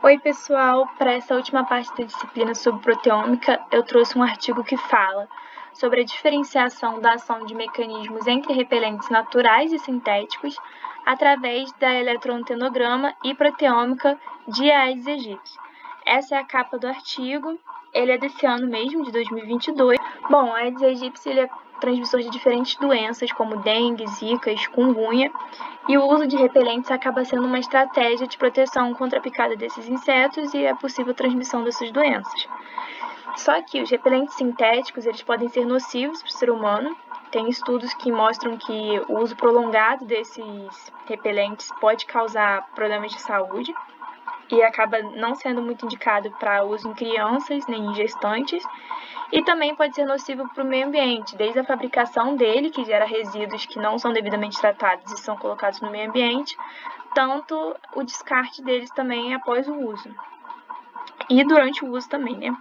Oi, pessoal! Para essa última parte da disciplina sobre proteômica, eu trouxe um artigo que fala sobre a diferenciação da ação de mecanismos entre repelentes naturais e sintéticos através da eletroantenograma e proteômica de Aedes aegypti. Essa é a capa do artigo, ele é desse ano mesmo, de 2022. Bom, Aedes aegypti ele é transmissor de diferentes doenças, como dengue, zika, chikungunya, e o uso de repelentes acaba sendo uma estratégia de proteção contra a picada desses insetos e a possível transmissão dessas doenças. Só que os repelentes sintéticos eles podem ser nocivos para o ser humano. Tem estudos que mostram que o uso prolongado desses repelentes pode causar problemas de saúde e acaba não sendo muito indicado para uso em crianças nem em gestantes. E também pode ser nocivo para o meio ambiente, desde a fabricação dele, que gera resíduos que não são devidamente tratados e são colocados no meio ambiente, tanto o descarte deles também após o uso. E durante o uso também, né?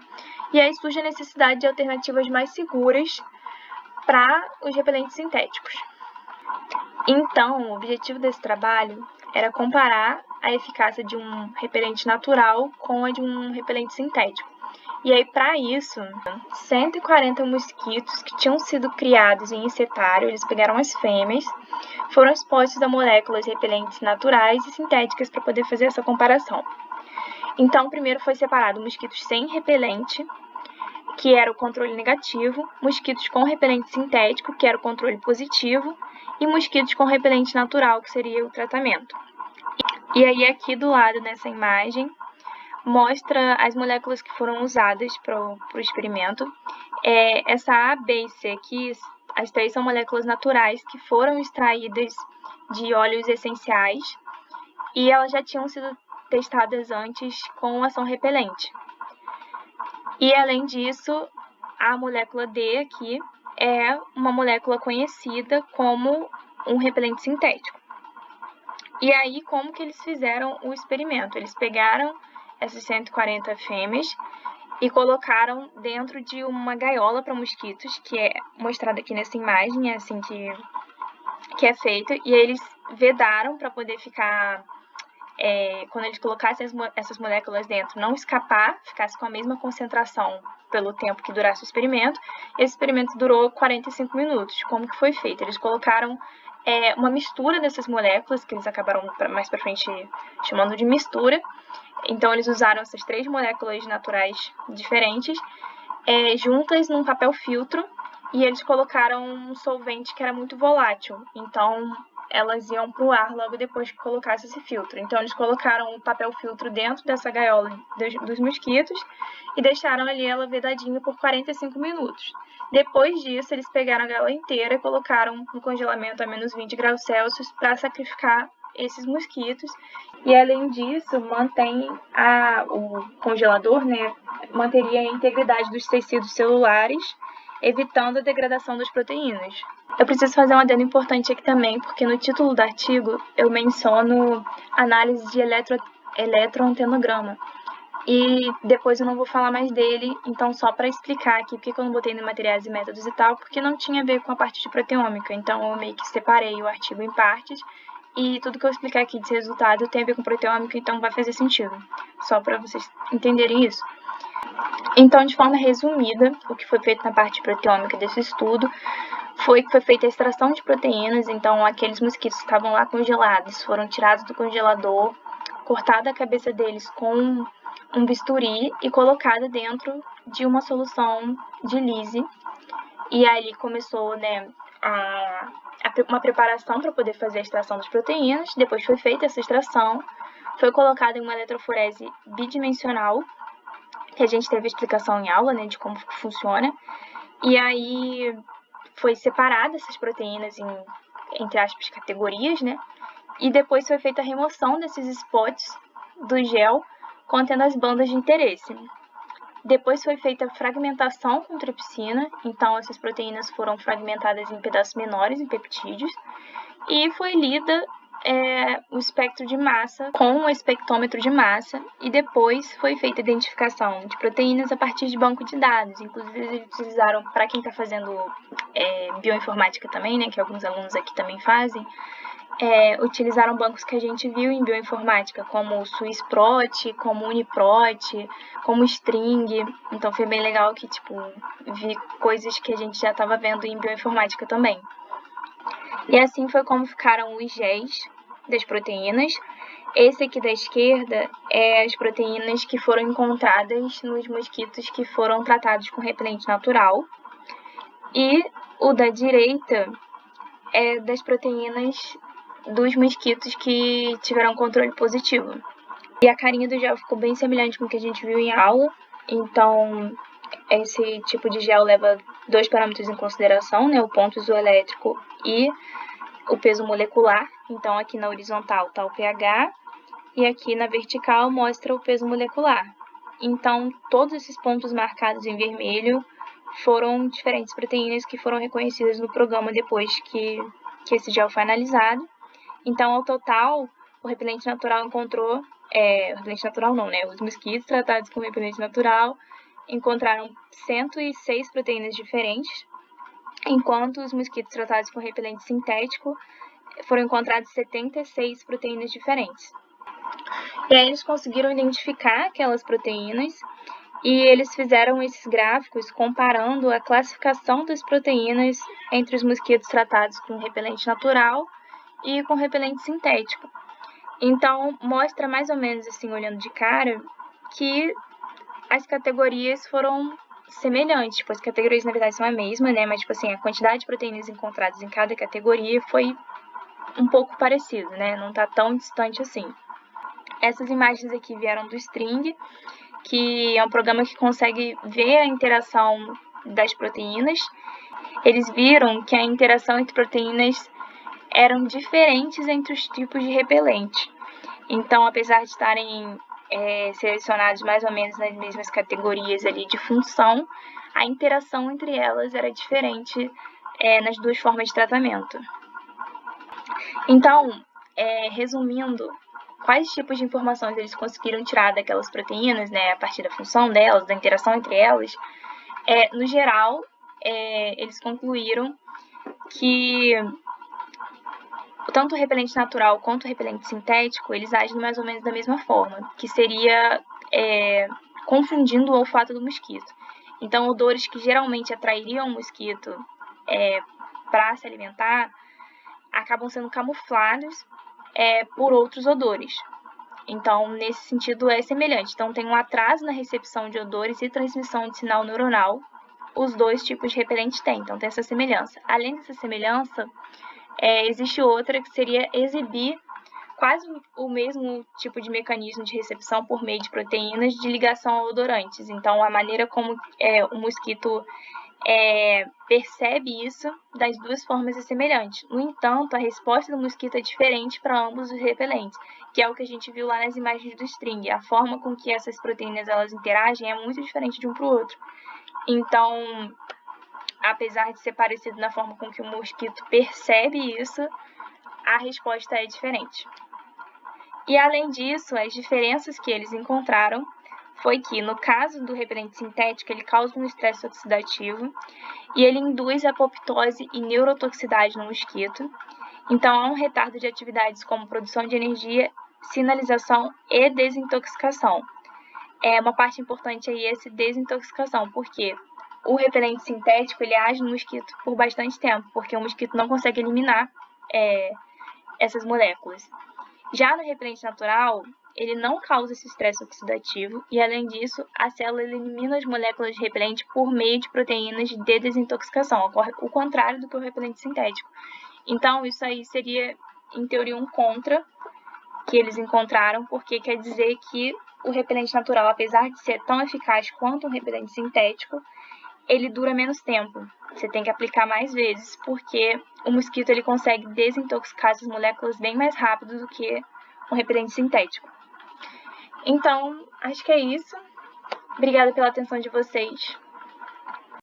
E aí surge a necessidade de alternativas mais seguras para os repelentes sintéticos. Então, o objetivo desse trabalho era comparar a eficácia de um repelente natural com a de um repelente sintético. E aí, para isso, 140 mosquitos que tinham sido criados em insetário, eles pegaram as fêmeas, foram expostos a moléculas repelentes naturais e sintéticas para poder fazer essa comparação. Então, primeiro foi separado mosquitos sem repelente, que era o controle negativo, mosquitos com repelente sintético, que era o controle positivo, e mosquitos com repelente natural, que seria o tratamento. E aí, aqui do lado nessa imagem, mostra as moléculas que foram usadas para o experimento. Essa A, B e C aqui, as três são moléculas naturais que foram extraídas de óleos essenciais e elas já tinham sido testadas antes com ação repelente. E além disso, a molécula D aqui é uma molécula conhecida como um repelente sintético. E aí, como que eles fizeram o experimento? Eles pegaram essas 140 fêmeas e colocaram dentro de uma gaiola para mosquitos, que é mostrada aqui nessa imagem, é assim que é feito, e eles vedaram para poder ficar, quando eles colocassem essas moléculas dentro, não escapar, ficasse com a mesma concentração pelo tempo que durasse o experimento. Esse experimento durou 45 minutos. Como que foi feito? Eles colocaram uma mistura dessas moléculas, que eles acabaram mais para frente chamando de mistura. Então, eles usaram essas três moléculas naturais diferentes, juntas num papel filtro, e eles colocaram um solvente que era muito volátil. Então, elas iam para o ar logo depois que colocasse esse filtro. Então, eles colocaram o papel filtro dentro dessa gaiola dos mosquitos e deixaram ali ela vedadinha por 45 minutos. Depois disso, eles pegaram a gaiola inteira e colocaram no congelamento a menos 20 graus Celsius para sacrificar esses mosquitos. E além disso, mantém o congelador, né, manteria a integridade dos tecidos celulares, evitando a degradação das proteínas. Eu preciso fazer um adendo importante aqui também, porque no título do artigo eu menciono análise de eletroantenograma. E depois eu não vou falar mais dele, então só para explicar aqui porque eu não botei no materiais e métodos e tal, porque não tinha a ver com a parte de proteômica. Então eu meio que separei o artigo em partes e tudo que eu explicar aqui desse resultado tem a ver com proteômica, então vai fazer sentido. Só para vocês entenderem isso. Então, de forma resumida, o que foi feito na parte proteômica desse estudo foi que foi feita a extração de proteínas. Então, aqueles mosquitos que estavam lá congelados foram tirados do congelador, cortada a cabeça deles com um bisturi e colocada dentro de uma solução de Lise. E aí começou, né, uma preparação para poder fazer a extração das proteínas. Depois foi feita essa extração, foi colocada em uma eletroforese bidimensional, que a gente teve explicação em aula, né, de como funciona. E aí foi separada essas proteínas em, entre aspas, categorias, né? E depois foi feita a remoção desses spots do gel contendo as bandas de interesse. Depois foi feita a fragmentação com tripsina, então essas proteínas foram fragmentadas em pedaços menores, em peptídeos, e foi lida o espectro de massa com o espectrômetro de massa, e depois foi feita a identificação de proteínas a partir de banco de dados. Inclusive eles utilizaram, para quem está fazendo bioinformática também, né, que alguns alunos aqui também fazem, utilizaram bancos que a gente viu em bioinformática, como o Swissprot, como o Uniprot, como o String. Então foi bem legal que, vi coisas que a gente já estava vendo em bioinformática também. E assim foi como ficaram os géis das proteínas. Esse aqui da esquerda é as proteínas que foram encontradas nos mosquitos que foram tratados com repelente natural. E o da direita é das proteínas dos mosquitos que tiveram controle positivo. E a carinha do gel ficou bem semelhante com o que a gente viu em aula. Então, esse tipo de gel leva 2 parâmetros em consideração, né? O ponto isoelétrico e o peso molecular. Então, aqui na horizontal está o pH e aqui na vertical mostra o peso molecular. Então, todos esses pontos marcados em vermelho foram diferentes proteínas que foram reconhecidas no programa depois que esse gel foi analisado. Então, ao total, o repelente natural encontrou... repelente natural não, né? Os mosquitos tratados com repelente natural encontraram 106 proteínas diferentes, enquanto os mosquitos tratados com repelente sintético foram encontrados 76 proteínas diferentes. E aí eles conseguiram identificar aquelas proteínas e eles fizeram esses gráficos comparando a classificação das proteínas entre os mosquitos tratados com repelente natural e com repelente sintético. Então, mostra mais ou menos assim, olhando de cara, que as categorias foram semelhantes. As categorias na verdade são a mesma, né? Mas, a quantidade de proteínas encontradas em cada categoria foi um pouco parecida, né? Não tá tão distante assim. Essas imagens aqui vieram do String, que é um programa que consegue ver a interação das proteínas. Eles viram que a interação entre proteínas eram diferentes entre os tipos de repelente. Então, apesar de estarem selecionados mais ou menos nas mesmas categorias ali de função, a interação entre elas era diferente nas duas formas de tratamento. Então, resumindo, quais tipos de informações eles conseguiram tirar daquelas proteínas, né, a partir da função delas, da interação entre elas? No geral, eles concluíram que tanto o repelente natural quanto o repelente sintético, eles agem mais ou menos da mesma forma, que seria confundindo o olfato do mosquito. Então, odores que geralmente atrairiam o mosquito para se alimentar acabam sendo camuflados por outros odores. Então, nesse sentido, é semelhante. Então, tem um atraso na recepção de odores e transmissão de sinal neuronal. Os dois tipos de repelente têm, então tem essa semelhança. Além dessa semelhança, existe outra que seria exibir quase o mesmo tipo de mecanismo de recepção por meio de proteínas de ligação a odorantes. Então, a maneira como o mosquito percebe isso das duas formas é semelhante. No entanto, a resposta do mosquito é diferente para ambos os repelentes, que é o que a gente viu lá nas imagens do String. A forma com que essas proteínas elas interagem é muito diferente de um para o outro. Então, apesar de ser parecido na forma com que o mosquito percebe isso, a resposta é diferente. E além disso, as diferenças que eles encontraram foi que, no caso do repelente sintético, ele causa um estresse oxidativo e ele induz apoptose e neurotoxicidade no mosquito. Então, há um retardo de atividades como produção de energia, sinalização e desintoxicação. Uma parte importante aí é essa desintoxicação, porque o repelente sintético ele age no mosquito por bastante tempo, porque o mosquito não consegue eliminar essas moléculas. Já no repelente natural, ele não causa esse estresse oxidativo e, além disso, a célula elimina as moléculas de repelente por meio de proteínas de desintoxicação, ocorre o contrário do que o repelente sintético. Então, isso aí seria, em teoria, um contra que eles encontraram, porque quer dizer que o repelente natural, apesar de ser tão eficaz quanto um repelente sintético, ele dura menos tempo. Você tem que aplicar mais vezes, porque o mosquito ele consegue desintoxicar essas moléculas bem mais rápido do que um repelente sintético. Então, acho que é isso. Obrigada pela atenção de vocês.